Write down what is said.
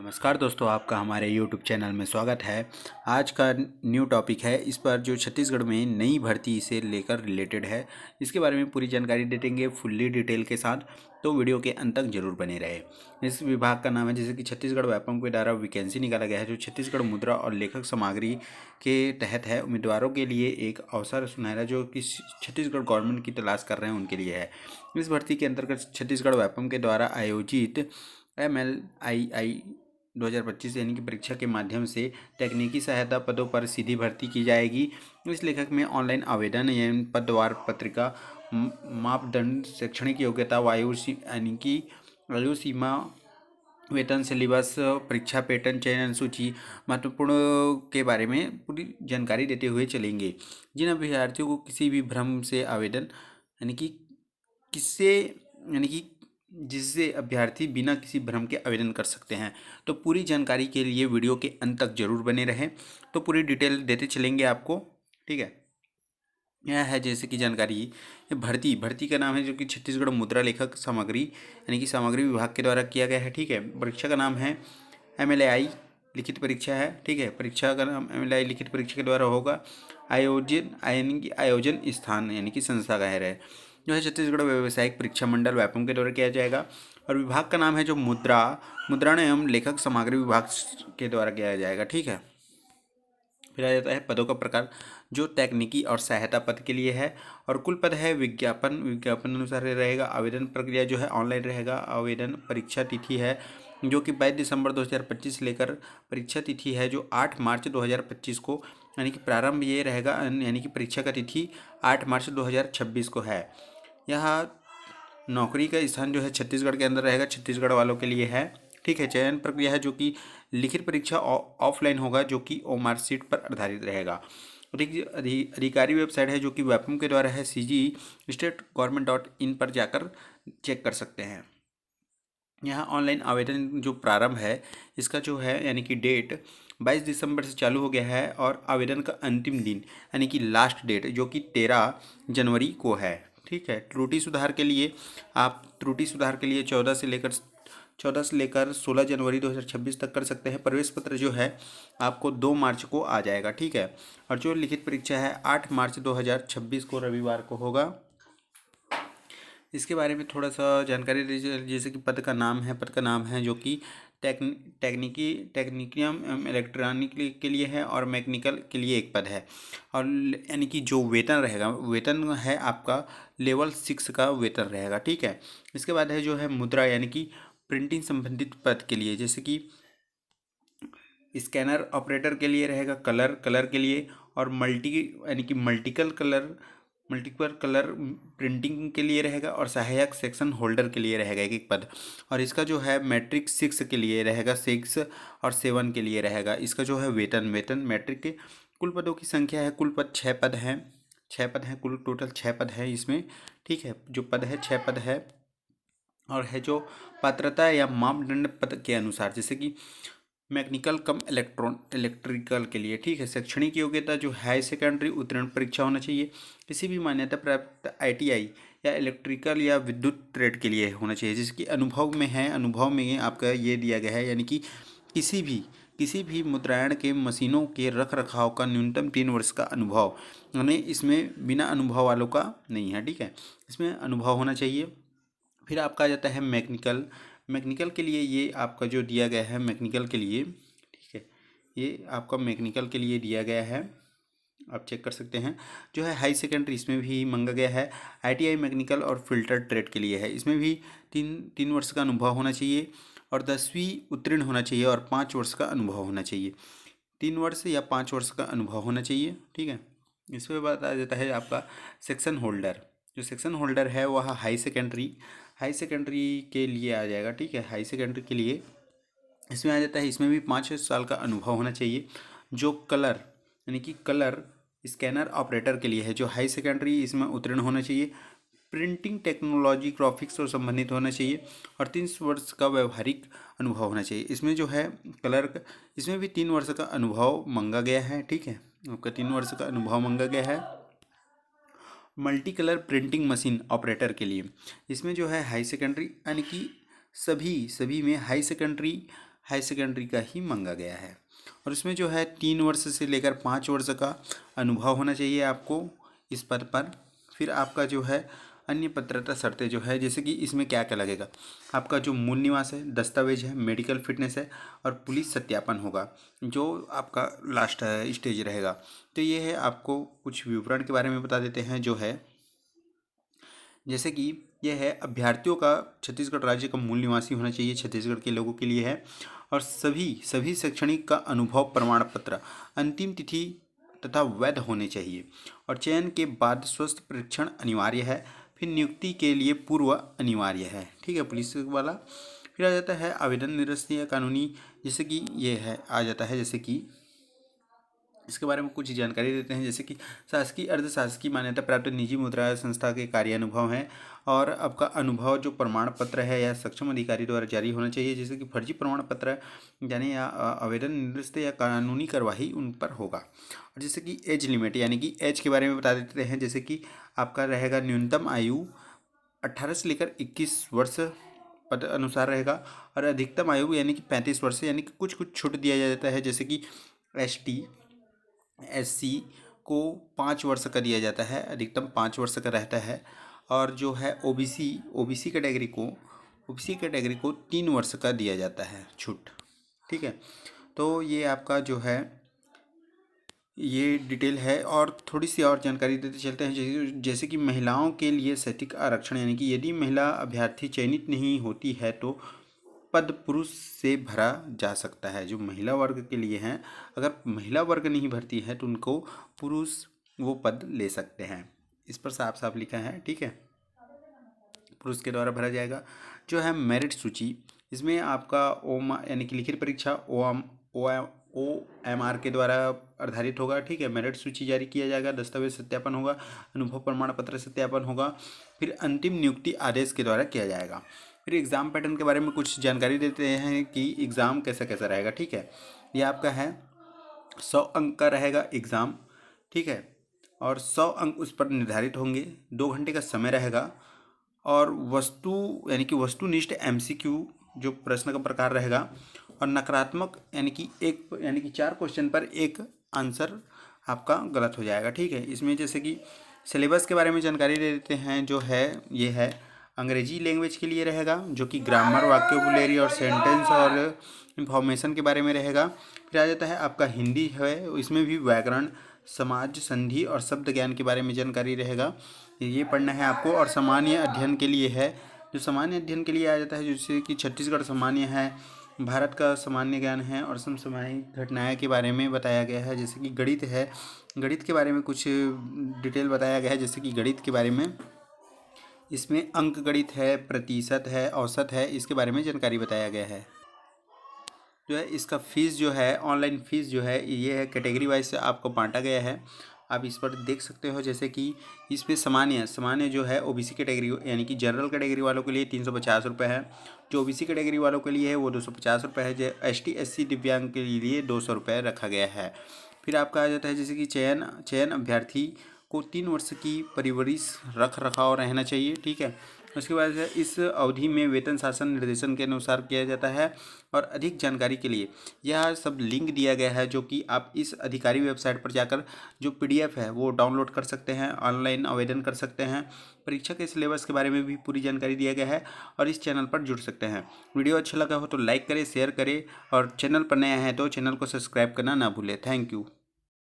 नमस्कार दोस्तों, आपका हमारे YouTube चैनल में स्वागत है। आज का न्यू टॉपिक है, इस पर जो छत्तीसगढ़ में नई भर्ती से लेकर रिलेटेड है, इसके बारे में पूरी जानकारी दे देंगे फुल्ली डिटेल के साथ। तो वीडियो के अंत तक जरूर बने रहे। इस विभाग का नाम है, जैसे कि छत्तीसगढ़ व्यापम के द्वारा वैकेंसी निकाला गया है, जो छत्तीसगढ़ मुद्रा और लेखक सामग्री के तहत है। उम्मीदवारों के लिए एक अवसर सुनहरा जो कि छत्तीसगढ़ गवर्नमेंट की तलाश कर रहे हैं उनके लिए है। इस भर्ती के अंतर्गत छत्तीसगढ़ व्यापम के द्वारा आयोजित MLII 2025 यानी कि परीक्षा के माध्यम से तकनीकी सहायता पदों पर सीधी भर्ती की जाएगी। इस लेखक में ऑनलाइन आवेदन एवं पदवार पत्रिका, मापदंड, शैक्षणिक योग्यता, यानी कि आयु सीमा, वेतन, सिलेबस, परीक्षा पैटर्न, चयन सूची महत्वपूर्ण के बारे में पूरी जानकारी देते हुए चलेंगे। जिन अभ्यर्थियों को किसी भी भ्रम से आवेदन यानी कि किससे यानी कि जिससे अभ्यर्थी बिना किसी भ्रम के आवेदन कर सकते हैं। तो पूरी जानकारी के लिए वीडियो के अंत तक जरूर बने रहें। तो पूरी डिटेल देते चलेंगे आपको, ठीक है। यह है जैसे कि जानकारी, ये भर्ती का नाम है जो कि छत्तीसगढ़ मुद्रा लेखक सामग्री यानी कि सामग्री विभाग के द्वारा किया गया है, ठीक है। परीक्षा का नाम है MLI लिखित परीक्षा है, ठीक है। परीक्षा का नाम MLI लिखित परीक्षा के द्वारा होगा। आयोजन यानी कि आयोजन स्थान यानी कि संस्था का है जो है छत्तीसगढ़ व्यावसायिक परीक्षा मंडल व्यापम के द्वारा किया जाएगा। और विभाग का नाम है जो मुद्रण एवं लेखक सामग्री विभाग के द्वारा किया जाएगा, ठीक है। फिर आ जाता है पदों का प्रकार, जो तकनीकी और सहायता पद के लिए है। और कुल पद है विज्ञापन अनुसार रहेगा। आवेदन प्रक्रिया जो है ऑनलाइन रहेगा। आवेदन परीक्षा तिथि है जो कि 22 दिसंबर 2025 लेकर परीक्षा तिथि है जो 8 मार्च 2025 को, यानी कि प्रारंभ ये रहेगा, यानी कि परीक्षा का तिथि 8 मार्च 2026 को है। यह नौकरी का स्थान जो है छत्तीसगढ़ के अंदर रहेगा, छत्तीसगढ़ वालों के लिए है, ठीक है। चयन प्रक्रिया है जो कि लिखित परीक्षा ऑफलाइन होगा जो कि OMR सीट पर आधारित रहेगा। अधिकारी वेबसाइट है जो कि व्यापम के द्वारा है, CG stategovernment.in पर जाकर चेक कर सकते हैं। यहाँ ऑनलाइन आवेदन जो प्रारंभ है इसका जो है यानी कि डेट 22 दिसंबर से चालू हो गया है। और आवेदन का अंतिम दिन यानी कि लास्ट डेट जो कि 13 जनवरी को है, ठीक है। त्रुटि सुधार के लिए 14 से लेकर 16 जनवरी 2026 तक कर सकते हैं। प्रवेश पत्र जो है आपको 2 मार्च को आ जाएगा, ठीक है। और जो लिखित परीक्षा है 8 मार्च 2026 को रविवार को होगा। इसके बारे में थोड़ा सा जानकारी दीजिए, जैसे कि पद का नाम है जो कि टेक्निकियम इलेक्ट्रॉनिक के लिए है और मैकेनिकल के लिए एक पद है। और यानी कि जो वेतन है आपका लेवल 6 का वेतन रहेगा, ठीक है। इसके बाद है जो है मुद्रा यानी कि प्रिंटिंग संबंधित पद के लिए, जैसे कि स्कैनर ऑपरेटर के लिए रहेगा, कलर के लिए, और मल्टीपल कलर प्रिंटिंग के लिए रहेगा, और सहायक सेक्शन होल्डर के लिए रहेगा एक पद। और इसका जो है मैट्रिक 6 के लिए रहेगा, 6 और 7 के लिए रहेगा। इसका जो है वेतन मैट्रिक के। कुल पदों की संख्या है, कुल पद 6 पद हैं, कुल टोटल 6 पद है इसमें, ठीक है। जो पद है 6 पद है। और है जो पात्रता या मापदंड पद के अनुसार, जैसे कि मैकेनिकल कम इलेक्ट्रिकल के लिए, ठीक है। शैक्षणिक योग्यता जो हाई सेकेंडरी उत्तीर्ण परीक्षा होना चाहिए। किसी भी मान्यता प्राप्त ITI या इलेक्ट्रिकल या विद्युत ट्रेड के लिए होना चाहिए। जिसकी अनुभव में आपका ये दिया गया है, यानी कि किसी भी मुद्रायण के मशीनों के रख रखाव का न्यूनतम 3 वर्ष का अनुभव, यानी इसमें बिना अनुभव वालों का नहीं है, ठीक है। इसमें अनुभव होना चाहिए। फिर आपका आ जाता है मैकेनिकल के लिए, ये आपका जो दिया गया है मैकेनिकल के लिए, ठीक है। ये आपका मैकेनिकल के लिए दिया गया है, आप चेक कर सकते हैं। जो है हाई सेकेंडरी इसमें भी मांगा गया है। ITI मैकेनिकल और फिल्टर ट्रेड के लिए है, इसमें भी तीन वर्ष का अनुभव होना चाहिए और 10वीं उत्तीर्ण होना चाहिए और 5 वर्ष का अनुभव होना चाहिए। 3 वर्ष या 5 वर्ष का अनुभव होना चाहिए, ठीक है। इसके बाद आ जाता है आपका सेक्शन होल्डर। जो सेक्शन होल्डर है वह हाई सेकेंडरी के लिए आ जाएगा, ठीक है। हाई सेकेंडरी के लिए इसमें आ जाता है, इसमें भी 5 साल का अनुभव होना चाहिए। जो कलर स्कैनर ऑपरेटर के लिए है, जो हाई सेकेंडरी इसमें उत्तीर्ण होना चाहिए। प्रिंटिंग टेक्नोलॉजी ग्राफिक्स और संबंधित होना चाहिए और 3 वर्ष का व्यवहारिक अनुभव होना चाहिए। इसमें जो है इसमें भी 3 वर्ष का अनुभव मांगा गया है, ठीक है। आपका 3 वर्ष का अनुभव मांगा गया है। Multi colour printing machine operator के लिए इसमें जो है हाई सेकेंडरी, यानी कि सभी में हाई सेकेंडरी का ही मांगा गया है। और इसमें जो है 3 वर्ष से लेकर 5 वर्ष का अनुभव होना चाहिए आपको इस पद पर। फिर आपका जो है अन्य पात्रता शर्तें जो है, जैसे कि इसमें क्या क्या लगेगा, आपका जो मूल निवास है, दस्तावेज है, मेडिकल फिटनेस है और पुलिस सत्यापन होगा, जो आपका लास्ट स्टेज रहेगा। तो ये है, आपको कुछ विवरण के बारे में बता देते हैं जो है, जैसे कि यह है अभ्यर्थियों का छत्तीसगढ़ राज्य का मूल निवासी होना चाहिए, छत्तीसगढ़ के लोगों के लिए है। और सभी शैक्षणिक का अनुभव प्रमाण पत्र अंतिम तिथि तथा वैध होने चाहिए। और चयन के बाद स्वास्थ्य परीक्षण अनिवार्य है। फिर नियुक्ति के लिए पूर्व अनिवार्य है, ठीक है, पुलिस वाला। फिर आ जाता है आवेदन निरस्त या कानूनी, जैसे कि ये है आ जाता है, जैसे कि इसके बारे में कुछ जानकारी देते हैं, जैसे कि शासकीय अर्धशासकीय मान्यता प्राप्त निजी मुद्रा संस्था के कार्यानुभव हैं। और आपका अनुभव जो प्रमाण पत्र है या सक्षम अधिकारी द्वारा जारी होना चाहिए, जैसे कि फर्जी प्रमाण पत्र यानी या आवेदन निरस्त या कानूनी कार्यवाही उन पर होगा। और जैसे कि एज लिमिट यानी कि एज के बारे में बता देते हैं, जैसे कि आपका रहेगा न्यूनतम आयु 18 से लेकर 21 वर्ष पद अनुसार रहेगा। और अधिकतम आयु यानी कि 35 वर्ष, यानी कि कुछ कुछ छूट दिया जाता है, जैसे कि ST SC को 5 वर्ष का दिया जाता है, अधिकतम 5 वर्ष का रहता है। और जो है OBC कैटेगरी को 3 वर्ष का दिया जाता है छूट, ठीक है। तो ये आपका जो है ये डिटेल है। और थोड़ी सी और जानकारी देते चलते हैं, जैसे कि महिलाओं के लिए शैक्षिक आरक्षण, यानी कि यदि महिला अभ्यर्थी चयनित नहीं होती है तो पद पुरुष से भरा जा सकता है। जो महिला वर्ग के लिए हैं, अगर महिला वर्ग नहीं भरती है तो उनको पुरुष वो पद ले सकते हैं। इस पर साफ साफ लिखा है, ठीक है, पुरुष के द्वारा भरा जाएगा। जो है मेरिट सूची, इसमें आपका यानी कि लिखित परीक्षा OMR के द्वारा आधारित होगा, ठीक है। मेरिट सूची जारी किया जाएगा, दस्तावेज सत्यापन होगा, अनुभव प्रमाण पत्र सत्यापन होगा। फिर अंतिम नियुक्ति आदेश के द्वारा किया जाएगा। फिर एग्ज़ाम पैटर्न के बारे में कुछ जानकारी देते हैं कि एग्ज़ाम कैसा कैसा रहेगा, ठीक है। ये आपका है 100 अंक का रहेगा एग्ज़ाम, ठीक है। और 100 अंक उस पर निर्धारित होंगे, 2 घंटे का समय रहेगा। और यानी कि वस्तुनिष्ठ MCQ जो प्रश्न का प्रकार रहेगा। और नकारात्मक यानी कि 4 क्वेश्चन पर एक आंसर आपका गलत हो जाएगा, ठीक है। इसमें जैसे कि सिलेबस के बारे में जानकारी दे देते हैं, जो है ये है अंग्रेजी लैंग्वेज के लिए रहेगा, जो कि ग्रामर, वोकैबुलरी और सेंटेंस और इंफॉर्मेशन के बारे में रहेगा। फिर आ जाता है आपका हिंदी है, इसमें भी व्याकरण, समाज, संधि और शब्द ज्ञान के बारे में जानकारी रहेगा, ये पढ़ना है आपको। और सामान्य अध्ययन के लिए है, जो सामान्य अध्ययन के लिए आ जाता है, जैसे कि छत्तीसगढ़ सामान्य है, भारत का सामान्य ज्ञान है और समसामयिक घटनाएं के बारे में बताया गया है। जैसे कि गणित है, गणित के बारे में कुछ डिटेल बताया गया है, जैसे कि गणित के बारे में इसमें अंक गणित है, प्रतिशत है, औसत है, इसके बारे में जानकारी बताया गया है। जो है इसका फीस जो है, ऑनलाइन फीस जो है, ये है कैटेगरी वाइज से आपको बांटा गया है, आप इस पर देख सकते हो। जैसे कि इसमें सामान्य जो है OBC कैटेगरी यानी कि जनरल कैटेगरी वालों के लिए 350 रुपये है, जो OBC कैटेगरी वालों के लिए है वो 250 रुपये है, जो ST SC दिव्यांग के लिए 200 रुपये रखा गया है। फिर आपका आ जाता है जैसे कि चयन अभ्यर्थी को 3 वर्ष की परिवरिश रख रखाव रहना चाहिए, ठीक है। उसके बाद इस अवधि में वेतन शासन निर्देशन के अनुसार किया जाता है। और अधिक जानकारी के लिए यह सब लिंक दिया गया है, जो कि आप इस अधिकारी वेबसाइट पर जाकर जो PDF है वो डाउनलोड कर सकते हैं, ऑनलाइन आवेदन कर सकते हैं। परीक्षा के सिलेबस के बारे में भी पूरी जानकारी दिया गया है और इस चैनल पर जुड़ सकते हैं। वीडियो अच्छा लगा हो तो लाइक करें, शेयर करें और चैनल पर नया है तो चैनल को सब्सक्राइब करना ना भूलें। Thank you.